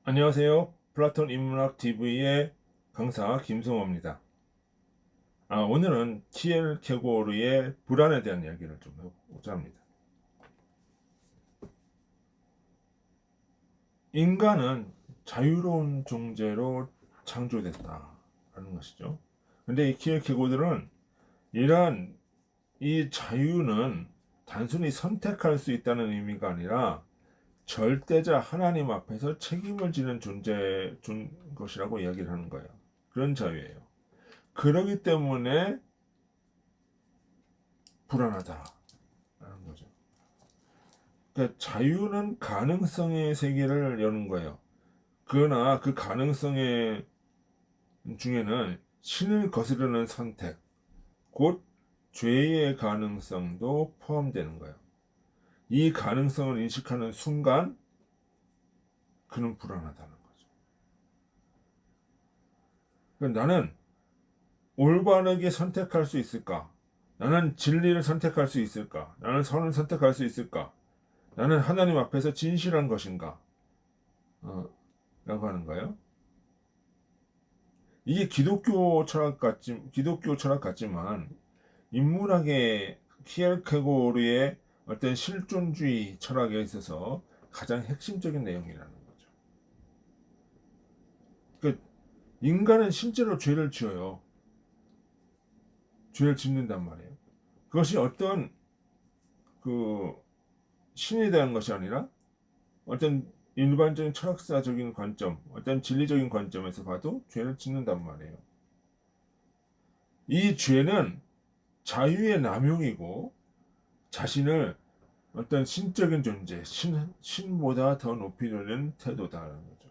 안녕하세요. 플라톤 인문학 TV의 강사 김성호입니다. 오늘은 키엘케고르의 불안에 대한 이야기를 좀 해보고자 합니다. 인간은 자유로운 존재로 창조됐다라는 것이죠. 근데 이 키엘케고르는 이러한 이 자유는 단순히 선택할 수 있다는 의미가 아니라 절대자 하나님 앞에서 책임을 지는 것이라고 이야기를 하는 거예요. 그런 자유예요. 그러기 때문에 불안하다라는 거죠. 그러니까 자유는 가능성의 세계를 여는 거예요. 그러나 그 가능성의 중에는 신을 거스르는 선택, 곧 죄의 가능성도 포함되는 거예요. 이 가능성을 인식하는 순간 그는 불안하다는 거죠. 그러니까 나는 올바르게 선택할 수 있을까? 나는 진리를 선택할 수 있을까? 나는 선을 선택할 수 있을까? 나는 하나님 앞에서 진실한 것인가? 라고 하는 거예요. 이게 기독교 철학 같지만 인문학의 키엘케고르의 어떤 실존주의 철학에 있어서 가장 핵심적인 내용이라는 거죠. 그러니까 인간은 실제로 죄를 지어요. 죄를 짓는단 말이에요. 그것이 어떤 그 신에 대한 것이 아니라 어떤 일반적인 철학사적인 관점, 어떤 진리적인 관점에서 봐도 죄를 짓는단 말이에요. 이 죄는 자유의 남용이고 자신을 어떤 신적인 존재, 신보다 더 높이려는 태도다라는 거죠.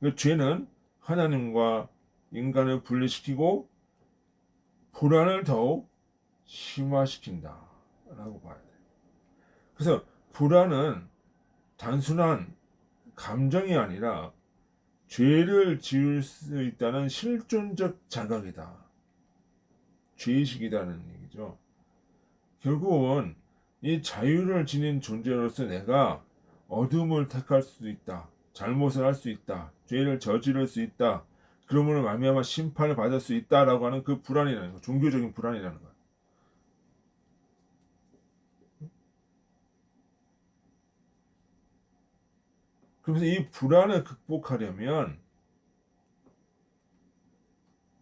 그 죄는 하나님과 인간을 분리시키고 불안을 더욱 심화시킨다라고 봐야 돼요. 그래서 불안은 단순한 감정이 아니라 죄를 지을 수 있다는 실존적 자각이다. 죄의식이라는 얘기죠. 결국은 이 자유를 지닌 존재로서 내가 어둠을 택할 수도 있다. 잘못을 할 수 있다. 죄를 저지를 수 있다. 그러므로 말미암아 심판을 받을 수 있다라고 하는 그 불안이라는 거, 종교적인 불안이라는 거야. 그래서 이 불안을 극복하려면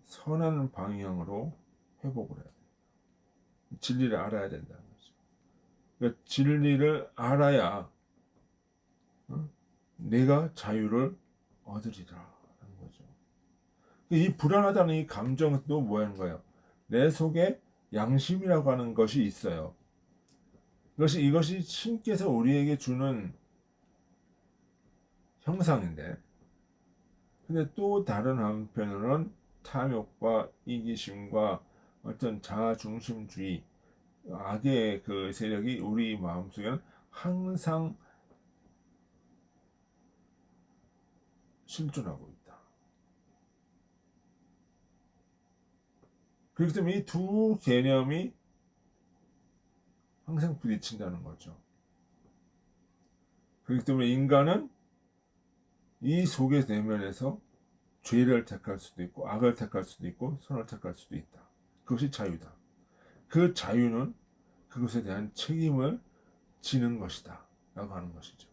선한 방향으로 회복을 해야 돼. 진리를 알아야 된다는 거죠. 그러니까 진리를 알아야 내가 자유를 얻으리라 하는 거죠. 이 불안하다는 이 감정은 또 뭐하는 거예요? 내 속에 양심이라고 하는 것이 있어요. 이것이 신께서 우리에게 주는 형상인데, 근데 또 다른 한편으로는 탐욕과 이기심과 어떤 자아중심주의, 악의 그 세력이 우리 마음속에는 항상 실존하고 있다. 그렇기 때문에 이 두 개념이 항상 부딪힌다는 거죠. 그렇기 때문에 인간은 이 속의 내면에서 죄를 택할 수도 있고 악을 택할 수도 있고 선을 택할 수도 있다. 그것이 자유다. 그 자유는 그것에 대한 책임을 지는 것이다. 라고 하는 것이죠.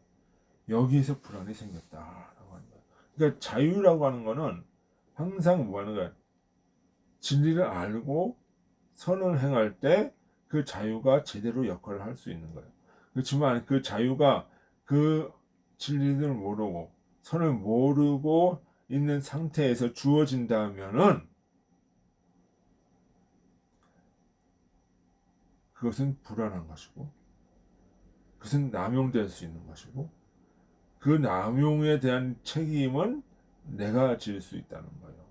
여기에서 불안이 생겼다라고 하는 거예요. 그러니까 자유라고 하는 거는 항상 뭐 하는 거야? 진리를 알고 선을 행할 때 그 자유가 제대로 역할을 할 수 있는 거예요. 그렇지만 그 자유가 그 진리를 모르고 선을 모르고 있는 상태에서 주어진다면은 그것은 불안한 것이고 그것은 남용될 수 있는 것이고 그 남용에 대한 책임은 내가 질 수 있다는 거예요.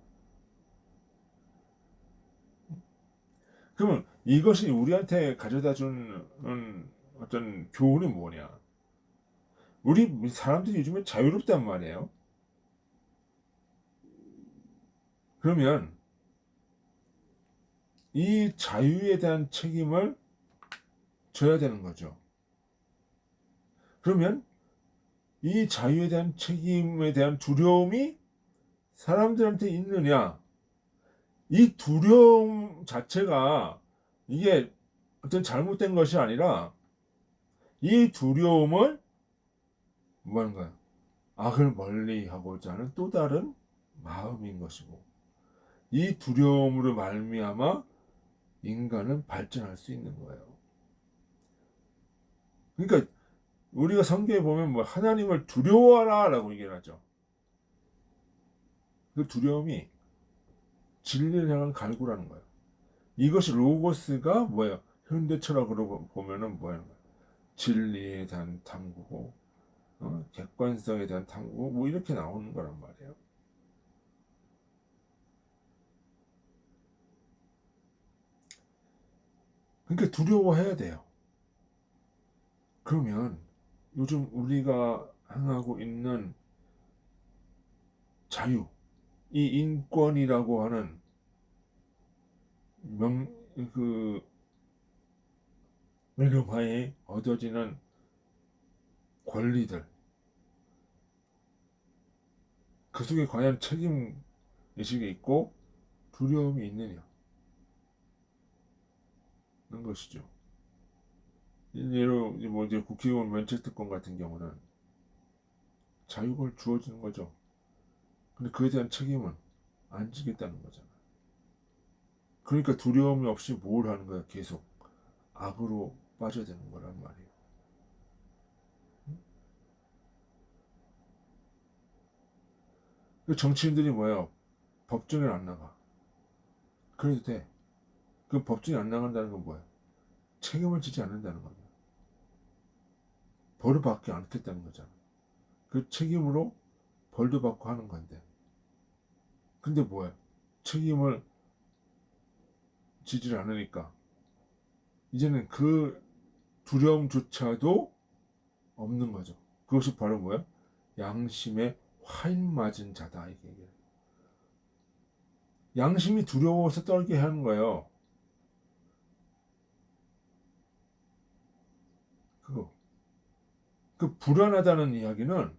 그러면 이것이 우리한테 가져다 주는 어떤 교훈이 뭐냐? 우리 사람들이 요즘에 자유롭단 말이에요. 그러면 이 자유에 대한 책임을 져야 되는 거죠. 그러면 이 자유에 대한 책임에 대한 두려움이 사람들한테 있느냐? 이 두려움 자체가 이게 어떤 잘못된 것이 아니라 이 두려움은 뭔가요? 악을 멀리하고자 하는 또 다른 마음인 것이고 이 두려움으로 말미암아 인간은 발전할 수 있는 거예요. 그러니까 우리가 성경에 보면 뭐 하나님을 두려워하라라고 얘기를 하죠. 그 두려움이 진리를 향한 갈구라는 거예요. 이것이 로고스가 뭐예요? 현대 철학으로 보면은 뭐예요? 진리에 대한 탐구고, 객관성에 대한 탐구고, 뭐 이렇게 나오는 거란 말이에요. 그러니까 두려워해야 돼요. 그러면 요즘 우리가 행하고 있는 자유, 이 인권이라고 하는 그 명령하에 얻어지는 권리들, 그 속에 과연 책임 의식이 있고 두려움이 있느냐는 것이죠. 예로 뭐 이제 국회의원 면책특권 같은 경우는 자유가 주어지는 거죠. 근데 그에 대한 책임은 안 지겠다는 거잖아. 그러니까 두려움이 없이 뭘 하는 거야? 계속 악으로 빠져야 되는 거란 말이에요. 그 정치인들이 뭐야? 법정에 안 나가. 그래도 돼. 그 법정에 안 나간다는 건 뭐야? 책임을 지지 않는다는 거야. 벌을 받지 않겠다는 거잖아. 그 책임으로 벌도 받고 하는 건데. 근데 뭐야? 책임을 지지 않으니까 이제는 그 두려움조차도 없는 거죠. 그것이 바로 뭐야? 양심에 화인 맞은 자다 이게 얘기해요. 양심이 두려워서 떨게 하는 거예요. 그거. 그 불안하다는 이야기는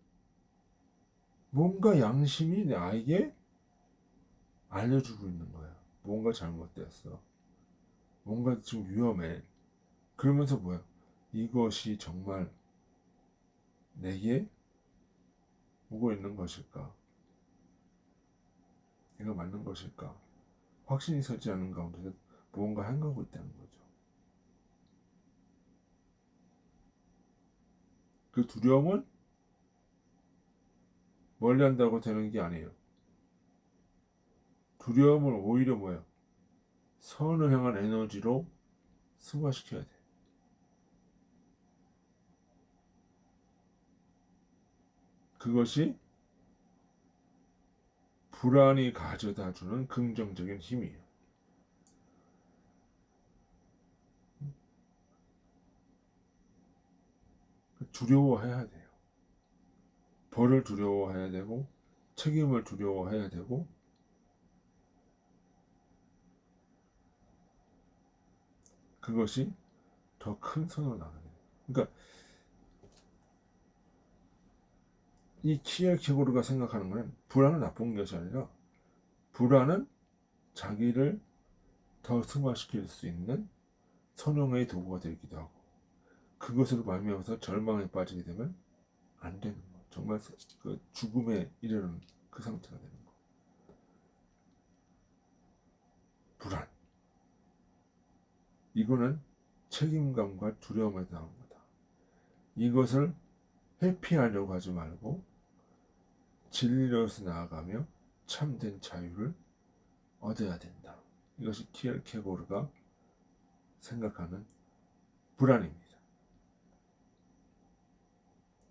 뭔가 양심이 나에게 알려주고 있는 거야. 뭔가 잘못됐어. 뭔가 지금 위험해. 그러면서 뭐야? 이것이 정말 내게 오고 있는 것일까? 내가 맞는 것일까? 확신이 서지 않는 가운데 무언가 행하고 있다는 거죠. 그 두려움은 멀리 한다고 되는 게 아니에요. 두려움을 오히려 뭐야? 선을 향한 에너지로 승화시켜야 돼. 그것이 불안이 가져다 주는 긍정적인 힘이에요. 두려워해야 돼요. 벌을 두려워해야 되고, 책임을 두려워해야 되고, 그것이 더 큰 선으로 나가게 돼요. 그러니까 이 키엘케고르가 생각하는 것은 불안은 나쁜 것이 아니라 불안은 자기를 더 승화시킬 수 있는 선용의 도구가 되기도 하고 그것으로 말미암아서 절망에 빠지게 되면 안 되는 거. 정말 그 죽음에 이르는 그 상태가 되는 거. 불안. 이거는 책임감과 두려움에 대한 거다. 이것을 회피하려고 하지 말고 진리로서 나아가며 참된 자유를 얻어야 된다. 이것이 키엘케고르가 생각하는 불안입니다.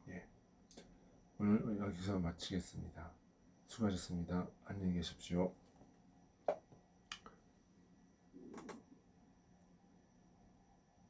예. 오늘 여기서 마치겠습니다. 수고하셨습니다. 안녕히 계십시오.